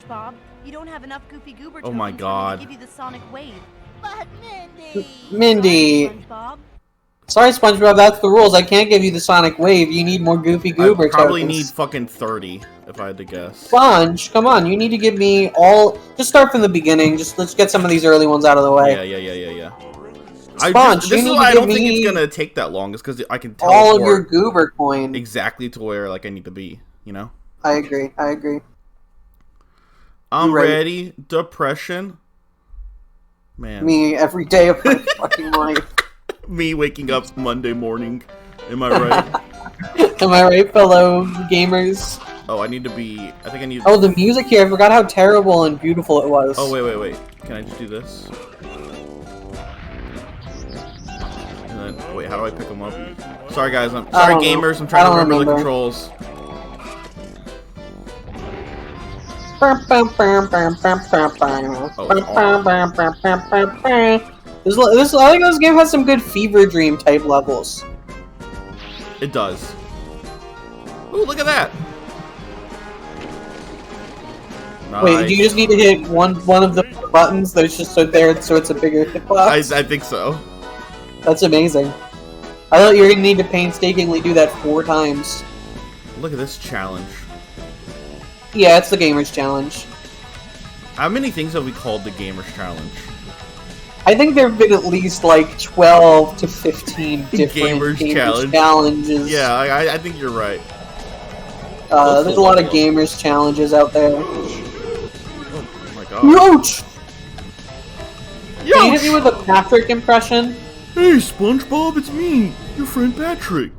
SpongeBob. You don't have enough Goofy Goober Oh my tokens God. for me to give you the sonic wave. But Mindy. Mindy. Sorry, SpongeBob. Sorry, SpongeBob, that's the rules. I can't give you the sonic wave. You need more Goofy Goober I probably tokens. need fucking 30, if I had to guess. Sponge, come on, you need to give me all... Just start from the beginning. Just let's get some of these early ones out of the way. Yeah. Sponge, this you is need why to I don't give think me it's gonna take that long. It's because I can all of your teleport Goober coin. exactly to where like I need to be. You know. I agree. I'm You're right. ready. Depression. Man. Me every day of my fucking life. Me waking up Monday morning. Am I right? Am I right, fellow gamers? Oh, I need to be. I think I need. Oh, the music here. I forgot how terrible and beautiful it was. Oh wait. Can I just do this? And then wait, how do I pick them up? Sorry guys, I'm sorry gamers. I'm trying to remember the controls. I think this game has some good Fever Dream type levels. It does. Ooh, look at that! Nice. Wait, do you just need to hit one of the buttons that's just so there, so it's a bigger hitbox? I think so. That's amazing. I thought you were gonna need to painstakingly do that 4 times. Look at this challenge. Yeah, it's the Gamers Challenge. How many things have we called the Gamers Challenge? I think there have been at least like 12 to 15 different Gamers Challenges. Yeah, I think you're right. There's a lot of Gamers Challenges out there. Oh my god. Youch! Youch! Can you hit me with a Patrick impression? Hey, SpongeBob, it's me, your friend Patrick.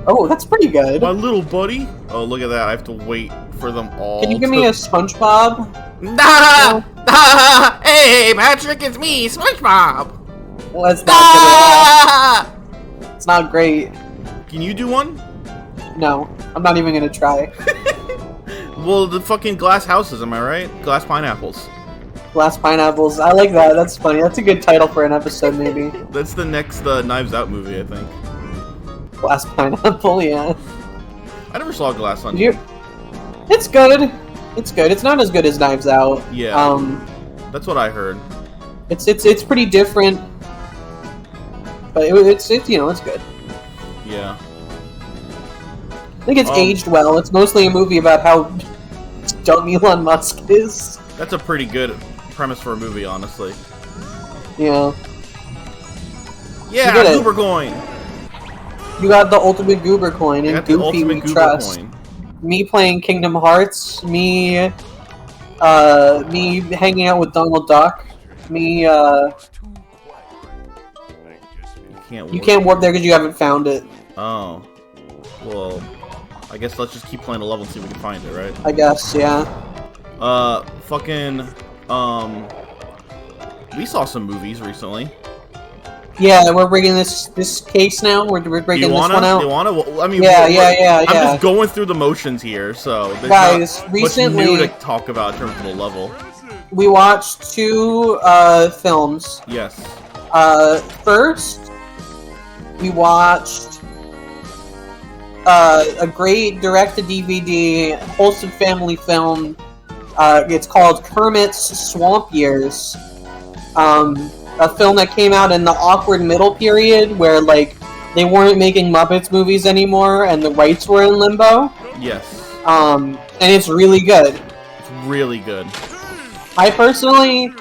Oh, that's pretty good. My little buddy. Oh, look at that. I have to wait for them all. Can you give me a SpongeBob? Nah! Hey, Patrick, it's me, SpongeBob. Well, that's not good at all. It's not great. Can you do one? No, I'm not even gonna try. Well, the fucking glass houses, am I right? Glass pineapples. Glass pineapples. I like that. That's funny. That's a good title for an episode, maybe. That's the next Knives Out movie, I think. Glass pineapple, yeah. I never saw Glass Onion. It's good. It's good. It's not as good as Knives Out. Yeah. That's what I heard. It's pretty different, but it's you know, it's good. Yeah. I think it's aged well. It's mostly a movie about how dumb Elon Musk is. That's a pretty good premise for a movie, honestly. Yeah. Yeah, Goober coin. You got the ultimate Goober coin, and Goofy we trust. Me playing Kingdom Hearts. Me hanging out with Donald Duck. Me. You can't warp there because you haven't found it. Oh. Well, I guess let's just keep playing the level and see if we can find it, right? I guess, yeah. We saw some movies recently. Yeah, we're bringing this case now. We're breaking this one out. You wanna? Well, I mean, yeah. I'm just going through the motions here, so there's guys, not recently much new to talk about in terms of the level. We watched 2 films. Yes. First, we watched a great direct-to-DVD wholesome family film. It's called Kermit's Swamp Years. A film that came out in the awkward middle period where, like, they weren't making Muppets movies anymore and the rights were in limbo. Yes. And it's really good. It's really good. I personally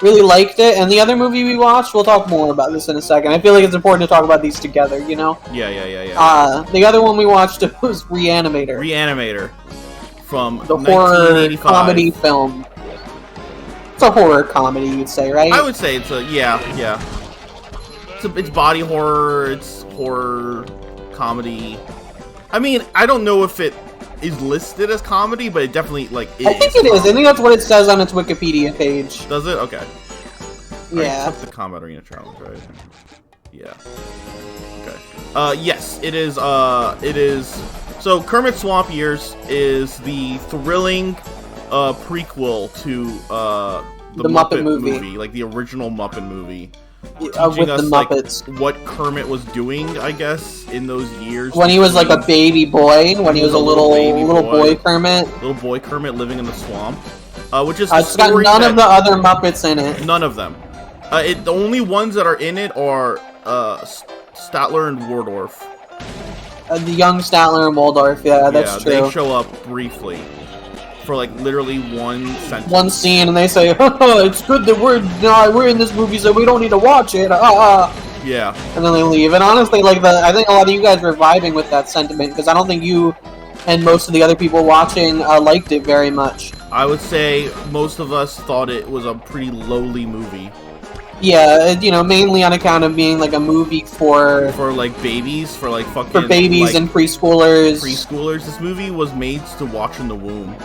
really liked it, and the other movie we watched, we'll talk more about this in a second. I feel like it's important to talk about these together, you know? Yeah. The other one we watched was Reanimator. Reanimator. From the horror 1985. comedy film. It's a horror comedy, you'd say, right? I would say it's a, yeah. It's body horror, it's horror, comedy. I mean, I don't know if it is listed as comedy, but it definitely, like, is. I think it is. I think that's what it says on its Wikipedia page. Does it? Okay. Yeah. Right, the Combat Arena Challenge, right? Yeah. Okay. Yes, it is, so Kermit Swamp Years is the thrilling, prequel to, the Muppet movie. Like, the original Muppet movie. with teaching the us Muppets. like what Kermit was doing, I guess, in those years. When he was like a baby boy, when he was a little boy Kermit. Little boy Kermit living in the swamp. Which is It's got none of the other Muppets in it. None of them. The only ones that are in it are Statler and Waldorf. The young Statler and Waldorf, yeah, that's true. They show up briefly for like literally one sentence. One scene, and they say, "It's good that we're in this movie, so we don't need to watch it." Yeah. And then they leave. And honestly, like I think a lot of you guys were vibing with that sentiment because I don't think you and most of the other people watching liked it very much. I would say most of us thought it was a pretty lowly movie. Yeah, mainly on account of being like a movie for like babies, for like fucking for babies like, and preschoolers. This movie was made to watch in the womb.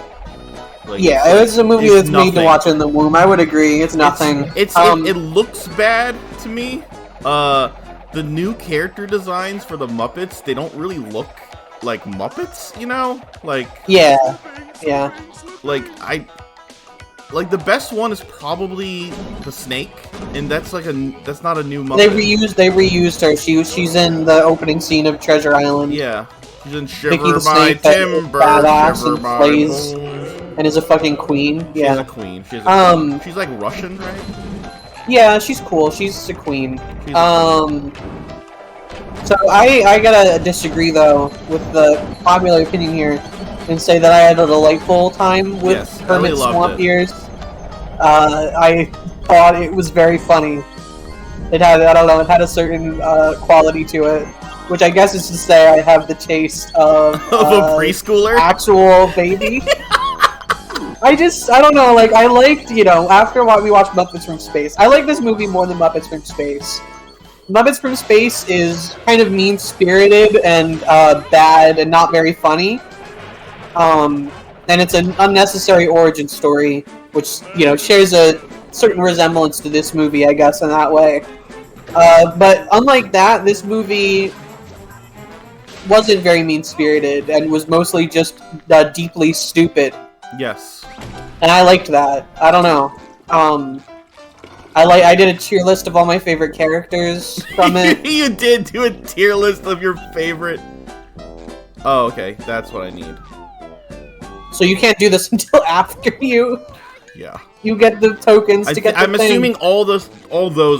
Like, yeah, it's a movie that's made to watch in the womb. I would agree. It's nothing. It looks bad to me. The new character designs for the Muppets, they don't really look like Muppets, Like yeah. Like the best one is probably the snake, and that's not a new Muppet. They reused her. She's in the opening scene of Treasure Island. Yeah, she's in Shiver Mickey the My Snake, Timber, badass Shiver and My plays Bones. and is a fucking queen. Yeah, she's a queen. She's a queen. She's like Russian, right? Yeah, she's cool. She's a queen. She's a queen. So I gotta disagree though with the popular opinion here and say that I had a delightful time with Kermit Swamp Years. I thought it was very funny. It had, it had a certain quality to it, which I guess is to say I have the taste of a preschooler, actual baby. I don't know, like, I liked, after what we watched Muppets from Space, I like this movie more than Muppets from Space. Muppets from Space is kind of mean-spirited and bad and not very funny. And it's an unnecessary origin story, which, shares a certain resemblance to this movie, I guess, in that way. But unlike that, this movie wasn't very mean-spirited and was mostly just deeply stupid. Yes. And I liked that. I don't know. I did a tier list of all my favorite characters from it. You did do a tier list of your favorite. Oh, okay. That's what I need. So you can't do this until after you you get the tokens to get the I'm thing. assuming all those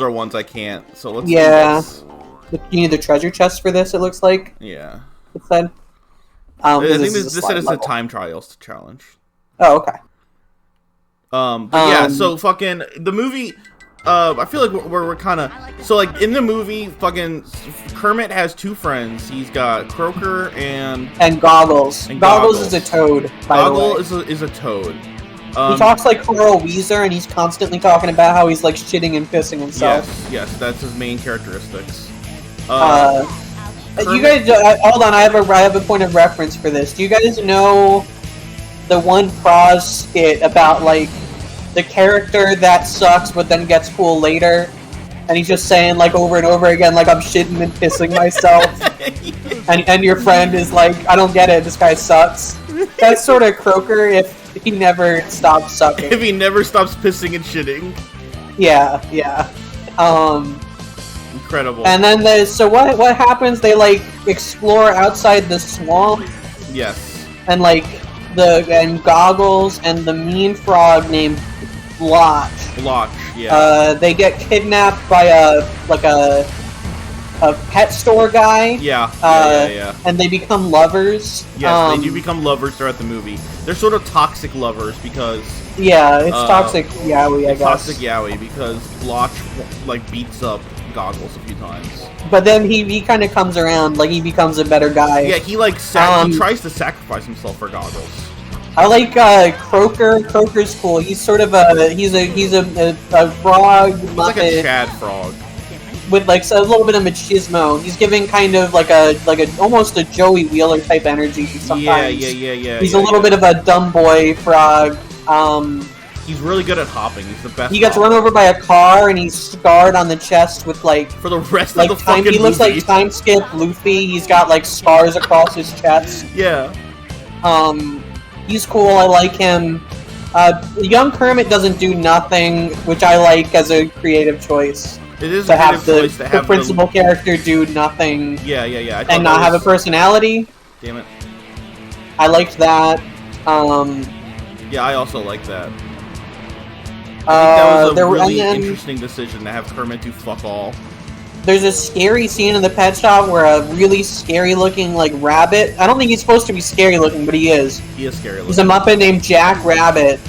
are ones I can't. So let's do this. You need the treasure chest for this, it looks like. Yeah. It said. I think this said it's a time trials challenge. Oh, okay. But yeah, so fucking the movie. I feel like we're kind of so like in the movie, fucking Kermit has two friends. He's got Croaker and Goggles. Goggles is a toad. Goggles is a toad. He talks like Coral Weezer, and he's constantly talking about how he's like shitting and pissing himself. Yes, that's his main characteristics. You guys, hold on. I have a point of reference for this. Do you guys know the one Proz skit about like the character that sucks but then gets cool later, and he's just saying like over and over again like I'm shitting and pissing myself, and your friend is like I don't get it, this guy sucks. That's sort of Croaker if he never stops sucking. If he never stops pissing and shitting. Yeah. Incredible. And then so what happens? They like explore outside the swamp. Yes. And like and Goggles and the mean frog named Blotch. Yeah. They get kidnapped by a pet store guy. Yeah. And they become lovers. Yes, they do become lovers throughout the movie. They're sort of toxic lovers because. Yeah, it's toxic yaoi, I guess. Toxic yaoi because Blotch like beats up Goggles a few times. But then he kind of comes around, like he becomes a better guy. Yeah, he like he tries to sacrifice himself for Goggles. I like Croaker. Croaker's cool. He's sort of he's a frog. He's like a Chad frog. With like a little bit of machismo. He's giving kind of like a almost a Joey Wheeler type energy sometimes. Yeah. He's a little bit of a dumb boy frog. He's really good at hopping. He's the best. He gets run over by a car and he's scarred on the chest with like for the rest like of the fucking he looks movie. like time skip Luffy. He's got like scars across his chest. Yeah. He's cool. I like him. Young Kermit doesn't do nothing, which I like as a creative choice. It is to a have choice to the have principal character do nothing Yeah. and not have a personality. Damn it. I liked that. Yeah, I also like that. I think that was a really then, interesting decision to have Kermit do fuck all. There's a scary scene in the pet shop where a really scary-looking, like, rabbit... I don't think he's supposed to be scary-looking, but he is. He is scary-looking. He's a Muppet named Jack Rabbit.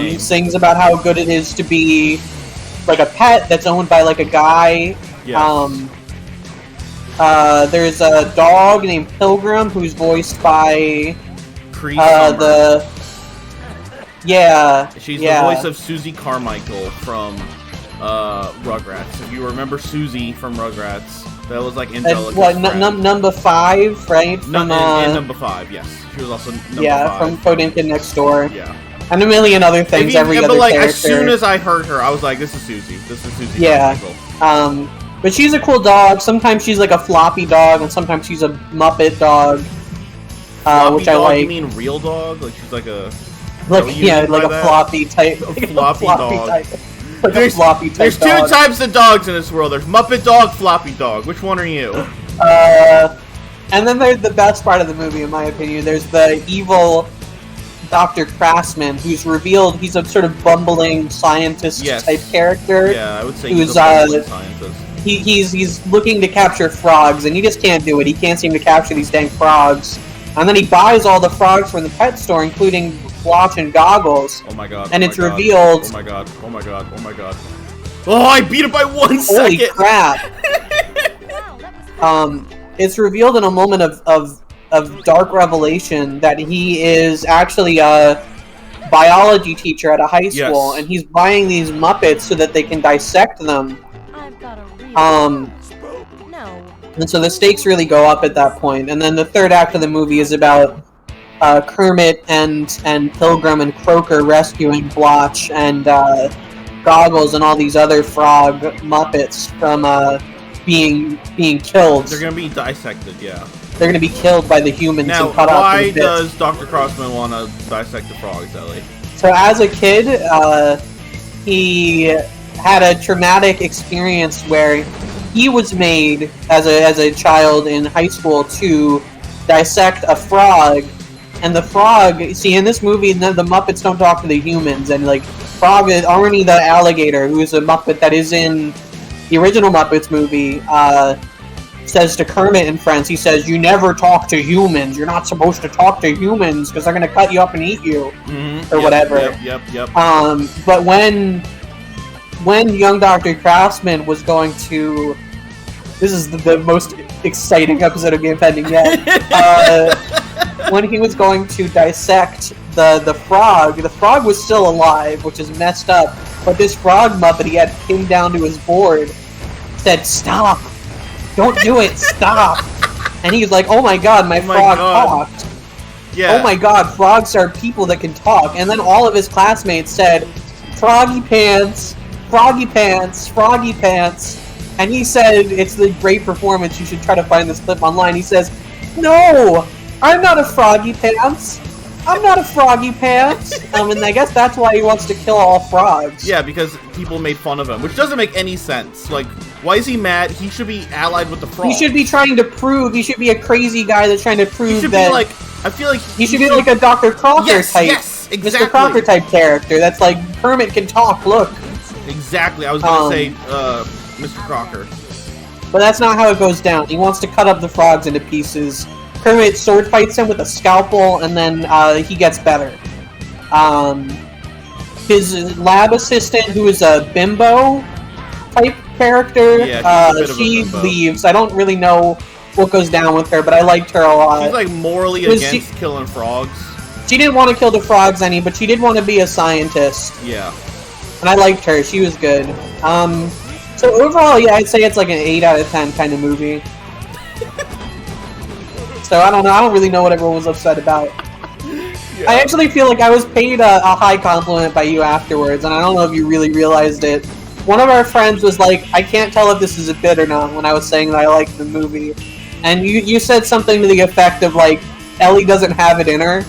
He sings about how good it is to be, like, a pet that's owned by, like, a guy. Yes. There's a dog named Pilgrim who's voiced by... She's the voice of Susie Carmichael from Rugrats. If you remember Susie from Rugrats, that was like Angelica's friend. Number 5, right? From, number 5, yes. She was also number 5. From Potemkin Next Door. Yeah. And a million other things, other character. As soon as I heard her, I was like, this is Susie. This is Susie Carmichael. But she's a cool dog. Sometimes she's like a floppy dog, and sometimes she's a Muppet dog. Which I like. You mean real dog? Like she's like a... like a floppy type. A floppy dog. Like a floppy type There's dog. 2 types of dogs in this world. There's Muppet dog, floppy dog. Which one are you? And then there's the best part of the movie, in my opinion. There's the evil Dr. Craftsman, who's revealed he's a sort of bumbling scientist type character. Yeah, I would say he's a bumbling scientist. He's looking to capture frogs, and he just can't do it. He can't seem to capture these dang frogs. And then he buys all the frogs from the pet store, including Blotch and Goggles. Oh my god. And it's revealed... Oh my god. Oh my god. Oh my god. Oh, I beat it by 1 second! Holy crap. It's revealed in a moment of dark revelation that he is actually a biology teacher at a high school, and he's buying these Muppets so that they can dissect them. I've got a real no. And so the stakes really go up at that point. And then the third act of the movie is about Kermit and Pilgrim and Croaker rescuing Blotch and Goggles and all these other frog Muppets from being killed. They're gonna be dissected, yeah. They're gonna be killed by the humans and cut off why their bits. does Dr. Crossman want to dissect the frogs, Ellie? So as a kid, he had a traumatic experience where he was made as a child in high school to dissect a frog, and the frog. See, in this movie, the Muppets don't talk to the humans, and like Frog, Arnie the alligator, who is a Muppet that is in the original Muppets movie, says to Kermit and friends, he says, "You never talk to humans. You're not supposed to talk to humans because they're gonna cut you up and eat you, or whatever." Yep. But when young Dr. Craftsman was going to... This is the most exciting episode of Game Pending yet. When he was going to dissect the frog was still alive, which is messed up. But this frog Muppet he had pinned down to his board said, "Stop! Don't do it! Stop!" And he's like, "Oh my god, my frog talked." Yeah. Oh my god, frogs are people that can talk. And then all of his classmates said, "Froggy pants, Froggy pants, Froggy pants." And he said, it's the great performance, you should try to find this clip online. He says, "No, I'm not a Froggy pants. I'm not a Froggy pants." And I guess that's why he wants to kill all frogs. Yeah, because people made fun of him, which doesn't make any sense. Like, why is he mad? He should be allied with the frogs. He should be trying to prove, he should be a crazy guy that's trying to prove he should that... Be like, I feel like... He should be like a Dr. Crocker type. Yes, exactly. Mr. Crocker type character. That's like, Kermit can talk, look. Exactly, I was gonna say, Mr. Crocker. But that's not how it goes down. He wants to cut up the frogs into pieces. Kermit sword fights him with a scalpel, and then he gets better. His lab assistant, who is a bimbo type character, she leaves. I don't really know what goes down with her, but I liked her a lot. She's like morally against killing frogs. She didn't want to kill the frogs any, but she did want to be a scientist. Yeah. And I liked her. She was good. So overall, yeah, I'd say it's like an 8 out of 10 kind of movie. So I don't know. I don't really know what everyone was upset about. Yeah. I actually feel like I was paid a high compliment by you afterwards, and I don't know if you really realized it. One of our friends was like, "I can't tell if this is a bit or not," when I was saying that I liked the movie. And you said something to the effect of like, Ellie doesn't have it in her.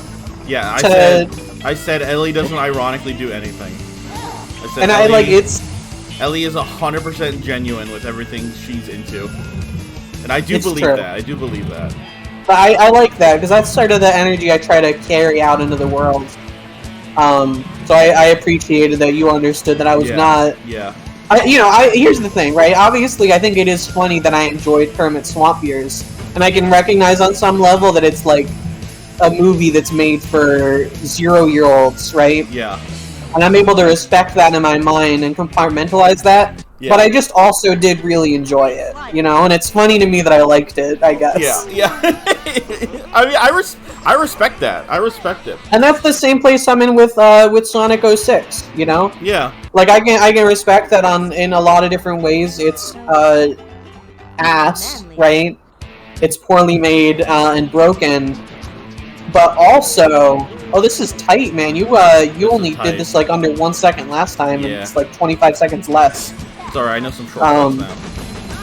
Yeah, I said Ellie doesn't ironically do anything. I said, and Ellie, Ellie is 100% genuine with everything she's into. And I do believe true. that. I do believe that. But I like that, because that's sort of the energy I try to carry out into the world. So I appreciated that you understood that I was not... Yeah. Here's the thing, right? Obviously, I think it is funny that I enjoyed Kermit Swamp Years. And I can recognize on some level that it's like a movie that's made for 0-year-olds, right? Yeah. And I'm able to respect that in my mind and compartmentalize that. Yeah. But I just also did really enjoy it, and it's funny to me that I liked it, I guess. Yeah. I mean, I respect that. I respect it. And that's the same place I'm in with Sonic 06, Yeah. Like I can respect that in a lot of different ways. It's ass, right? It's poorly made and broken. But also, this is tight, man. You only did this like under 1 second last time, and it's like 25 seconds less. Sorry, I know some short now.